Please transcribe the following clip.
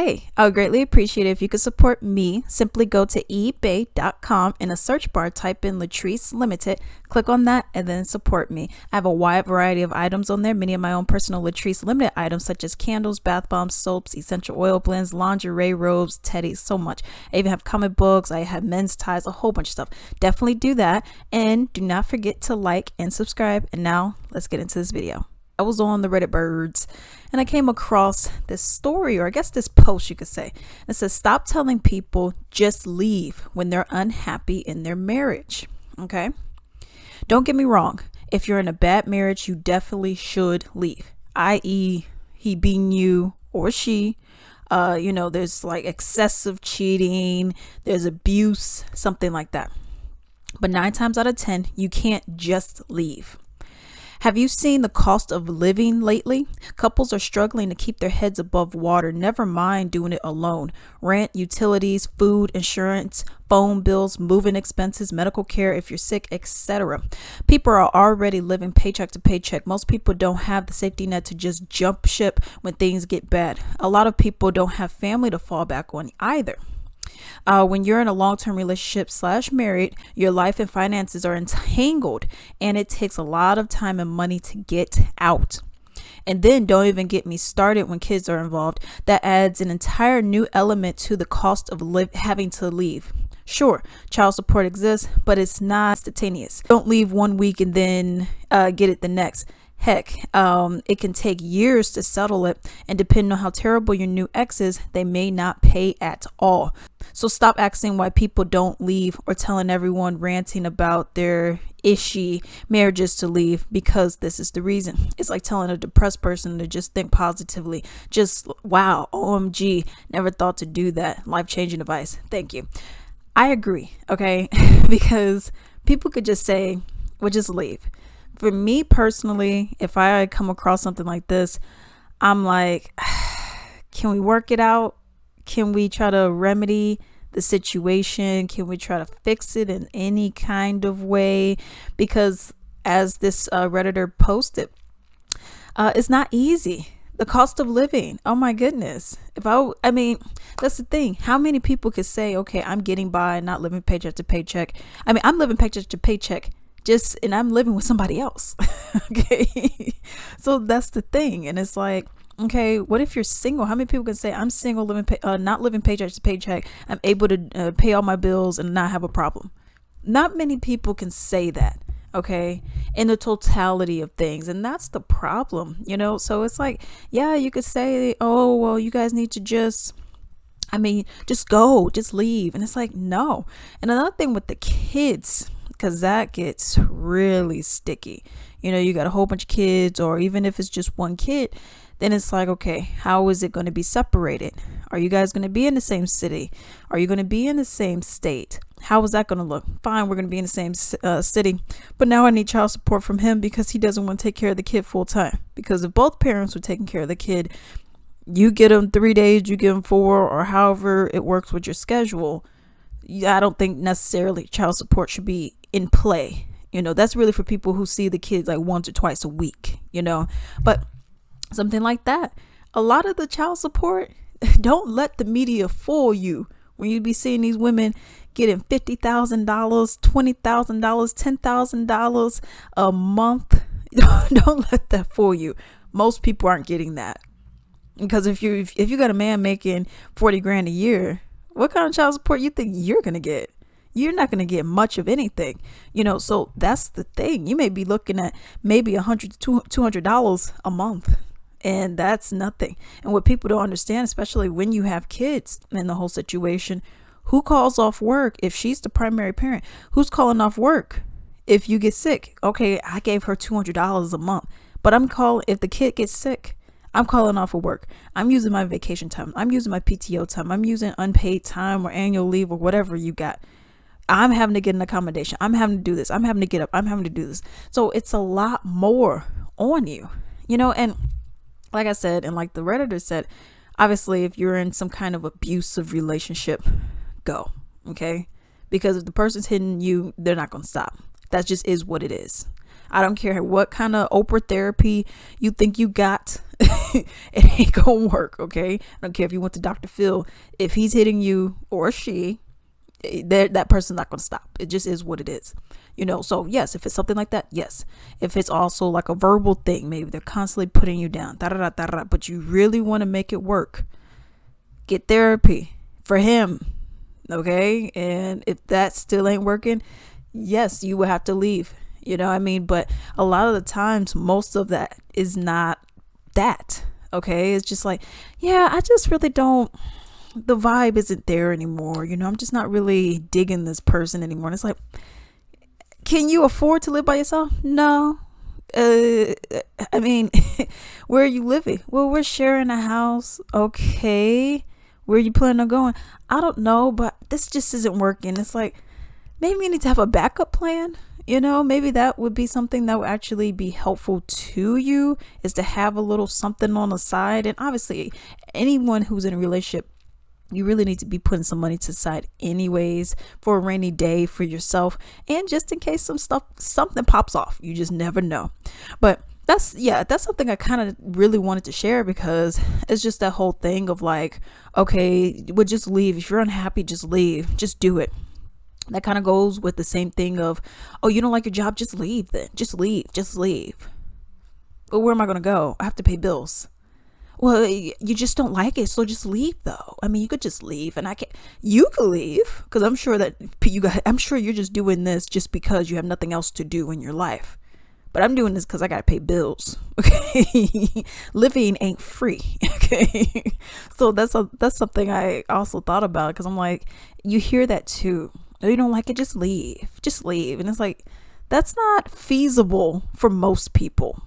Hey, I would greatly appreciate it if you could support me. Simply go to ebay.com. In a search bar, type in Latrice Limited, click on that, and then support me. I have a wide variety of items on there, many of my own personal Latrice Limited items such as candles, bath bombs, soaps, essential oil blends, lingerie, robes, teddies, so much. I even have comic books, I have men's ties, a whole bunch of stuff. Definitely do that, and do not forget to like and subscribe. And now let's get into this video. I was on the Reddit birds and I came across this story, or I guess this post you could say. It says, stop telling people just leave when they're unhappy in their marriage. Okay. Don't get me wrong. If you're in a bad marriage, you definitely should leave, i.e. he beating you or she. There's like excessive cheating, there's abuse, something like that. But 9 times out of 10, you can't just leave. Have you seen the cost of living lately? Couples are struggling to keep their heads above water, never mind doing it alone. Rent, utilities, food, insurance, phone bills, moving expenses, medical care if you're sick, etc. People are already living paycheck to paycheck. Most people don't have the safety net to just jump ship when things get bad. A lot of people don't have family to fall back on either. When you're in a long-term relationship / married, your life and finances are entangled, and it takes a lot of time and money to get out. And then don't even get me started when kids are involved. That adds an entire new element to the cost of having to leave. Sure, child support exists, but it's not instantaneous. Don't leave 1 week and then get it the next. Heck, it can take years to settle it, and depending on how terrible your new ex is, they may not pay at all. So stop asking why people don't leave, or telling everyone ranting about their ishy marriages to leave, because this is the reason. It's like telling a depressed person to just think positively. Just wow, OMG, never thought to do that. Life-changing advice. Thank you. I agree, okay? Because people could just say, well, just leave. For me personally, if I come across something like this, I'm like, can we work it out? Can we try to remedy the situation? Can we try to fix it in any kind of way? Because as this Redditor posted, it's not easy. The cost of living. Oh my goodness. I mean, that's the thing. How many people could say, okay, I'm getting by, not living paycheck to paycheck. I mean, I'm living paycheck to paycheck. And I'm living with somebody else. Okay. So that's the thing. And it's like, okay, what if you're single? How many people can say I'm single, not living paycheck to paycheck? I'm able to pay all my bills and not have a problem. Not many people can say that. Okay. In the totality of things. And that's the problem, So it's like, yeah, you could say, oh, well, you guys need to just go, just leave. And it's like, no. And another thing with the kids, because that gets really sticky. You got a whole bunch of kids, or even if it's just one kid, then it's like, okay, how is it going to be separated? Are you guys going to be in the same city? Are you going to be in the same state? How is that going to look? Fine, we're going to be in the same city, but now I need child support from him because he doesn't want to take care of the kid full time. Because if both parents were taking care of the kid, you get them 3 days, you get them 4, or however it works with your schedule. I don't think necessarily child support should be in play. That's really for people who see the kids like once or twice a week, but something like that. A lot of the child support, don't let the media fool you when you be seeing these women getting $50,000, $20,000, $10,000 a month. Don't let that fool you. Most people aren't getting that, because if you got a man making 40 grand a year, what kind of child support you think you're gonna get? You're not going to get much of anything, so that's the thing. You may be looking at maybe $100 to $200 a month, and that's nothing. And what people don't understand, especially when you have kids in the whole situation, who calls off work if she's the primary parent? Who's calling off work if you get sick? Okay, I gave her $200 a month, but if the kid gets sick, I'm calling off of work. I'm using my vacation time. I'm using my PTO time. I'm using unpaid time or annual leave or whatever you got. I'm having to get an accommodation. I'm having to do this. I'm having to get up. I'm having to do this. So it's a lot more on you, and like I said, and like the Redditor said, obviously if you're in some kind of abusive relationship, go. Okay. Because if the person's hitting you, they're not going to stop. That just is what it is. I don't care what kind of Oprah therapy you think you got It ain't gonna work, okay? I don't care if you went to Dr. Phil. If he's hitting you or she, that person's not gonna stop. It just is what it is. So yes, if it's something like that, yes. If it's also like a verbal thing, maybe they're constantly putting you down, but you really want to make it work, get therapy for him, okay? And if that still ain't working, yes, you will have to leave. But a lot of the times, most of that is not that, okay? It's just like, yeah, I just really don't, the vibe isn't there anymore. I'm just not really digging this person anymore. And it's like, can you afford to live by yourself? No. I mean, where are you living? Well, we're sharing a house. Okay. Where are you planning on going? I don't know, but this just isn't working. It's like, maybe you need to have a backup plan. Maybe that would be something that would actually be helpful to you, is to have a little something on the side. And obviously, anyone who's in a relationship, you really need to be putting some money to the side anyways, for a rainy day for yourself, and just in case something pops off. You just never know. But that's something I kind of really wanted to share, because it's just that whole thing of like, okay, well, just leave. If you're unhappy, just leave. Just do it. That kind of goes with the same thing of, oh, you don't like your job? Just leave then. Just leave. But where am I going to go? I have to pay bills. Well, you just don't like it, so just leave though. I mean, you could just leave, and you could leave, because I'm sure you're just doing this just because you have nothing else to do in your life. But I'm doing this because I got to pay bills. Okay. Living ain't free. Okay. So that's something I also thought about, because I'm like, you hear that too. Oh, you don't like it? Just leave. And it's like, that's not feasible for most people.